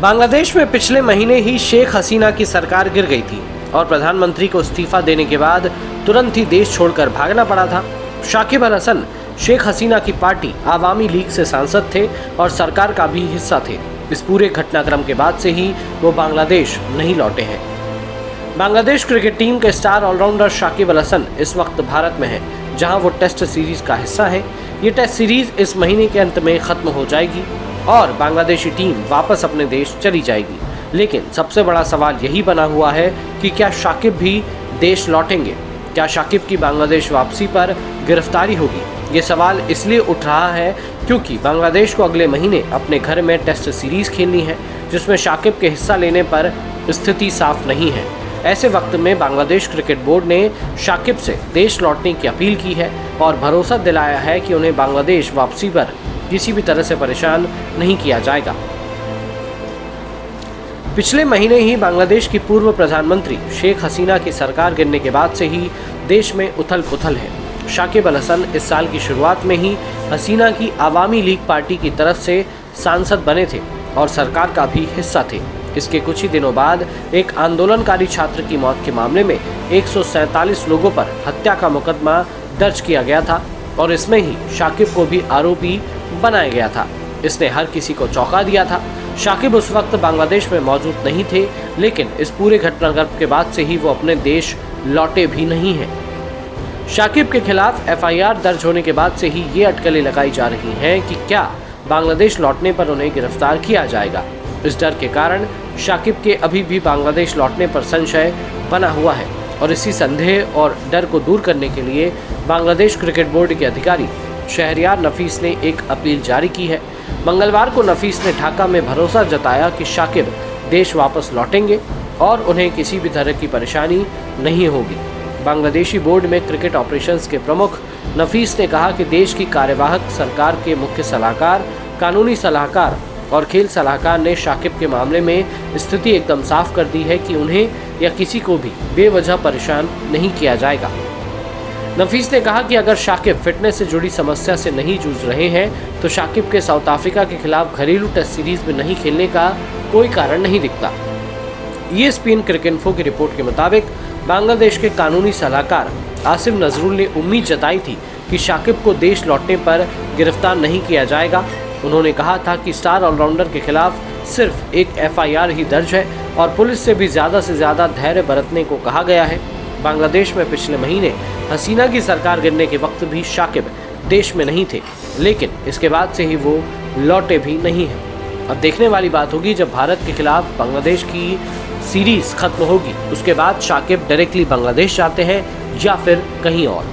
बांग्लादेश में पिछले महीने ही शेख हसीना की सरकार गिर गई थी और प्रधानमंत्री को इस्तीफा देने के बाद तुरंत ही देश छोड़कर भागना पड़ा था। शाकिब अल हसन शेख हसीना की पार्टी आवामी लीग से सांसद थे और सरकार का भी हिस्सा थे। इस पूरे घटनाक्रम के बाद से ही वो बांग्लादेश नहीं लौटे हैं। बांग्लादेश क्रिकेट टीम के स्टार ऑलराउंडर शाकिब अल हसन इस वक्त भारत में है, जहां वो टेस्ट सीरीज का हिस्सा है। ये टेस्ट सीरीज इस महीने के अंत में खत्म हो जाएगी और बांग्लादेशी टीम वापस अपने देश चली जाएगी। लेकिन सबसे बड़ा सवाल यही बना हुआ है कि क्या शाकिब भी देश लौटेंगे? क्या शाकिब की बांग्लादेश वापसी पर गिरफ्तारी होगी? ये सवाल इसलिए उठ रहा है क्योंकि बांग्लादेश को अगले महीने अपने घर में टेस्ट सीरीज खेलनी है, जिसमें शाकिब के हिस्सा लेने पर स्थिति साफ नहीं है। ऐसे वक्त में बांग्लादेश क्रिकेट बोर्ड ने शाकिब से देश लौटने की अपील की है और भरोसा दिलाया है कि उन्हें बांग्लादेश वापसी पर किसी भी तरह से परेशान नहीं किया जाएगा। पिछले महीने ही बांग्लादेश की पूर्व प्रधानमंत्री शेख हसीना की सरकार गिरने के बाद से ही देश में उथल पुथल है। शाकिब अल हसन इस साल की शुरुआत में ही हसीना की आवामी लीग पार्टी की तरफ से सांसद बने थे और सरकार का भी हिस्सा थे। इसके कुछ ही दिनों बाद एक आंदोलनकारी छात्र की मौत के मामले में 147 लोगों पर हत्या का मुकदमा दर्ज किया गया था और इसमें ही शाकिब को भी आरोपी बनाया गया था। इसने हर किसी को चौंका दिया था। शाकिब उस वक्त बांग्लादेश में मौजूद नहीं थे, लेकिन इस पूरे घटनाक्रम के बाद से ही वो अपने देश लौटे भी नहीं हैं। शाकिब के खिलाफ एफआईआर दर्ज होने के बाद से ही ये अटकलें लगाई जा रही हैं कि क्या बांग्लादेश लौटने पर उन्हें गिरफ्तार किया जाएगा। इस डर के कारण शाकिब के अभी भी बांग्लादेश लौटने पर संशय बना हुआ है और इसी संदेह और डर को दूर करने के लिए बांग्लादेश क्रिकेट बोर्ड के अधिकारी शहरयार नफीस ने एक अपील जारी की है। मंगलवार को नफीस ने ढाका में भरोसा जताया कि शाकिब देश वापस लौटेंगे और उन्हें किसी भी तरह की परेशानी नहीं होगी। बांग्लादेशी बोर्ड में क्रिकेट ऑपरेशंस के प्रमुख नफीस ने कहा कि देश की कार्यवाहक सरकार के मुख्य सलाहकार, कानूनी सलाहकार और खेल सलाहकार ने शाकिब के मामले में स्थिति एकदम साफ कर दी है कि उन्हें या किसी को भी बेवजह परेशान नहीं किया जाएगा। नफीस ने कहा कि अगर शाकिब फिटनेस से जुड़ी समस्या से नहीं जूझ रहे हैं तो शाकिब के साउथ अफ्रीका के खिलाफ घरेलू टेस्ट सीरीज में नहीं खेलने का कोई कारण नहीं दिखता। ESPN क्रिकेइन्फो की रिपोर्ट के मुताबिक बांग्लादेश के कानूनी सलाहकार आसिम नजरुल ने उम्मीद जताई थी कि शाकिब को देश लौटने पर गिरफ्तार नहीं किया जाएगा। उन्होंने कहा था कि स्टार ऑलराउंडर के खिलाफ सिर्फ एक एफआईआर ही दर्ज है और पुलिस से भी ज़्यादा धैर्य बरतने को कहा गया है। बांग्लादेश में पिछले महीने हसीना की सरकार गिरने के वक्त भी शाकिब देश में नहीं थे, लेकिन इसके बाद से ही वो लौटे भी नहीं हैं। अब देखने वाली बात होगी जब भारत के खिलाफ बांग्लादेश की सीरीज खत्म होगी, उसके बाद शाकिब डायरेक्टली बांग्लादेश जाते हैं या फिर कहीं और।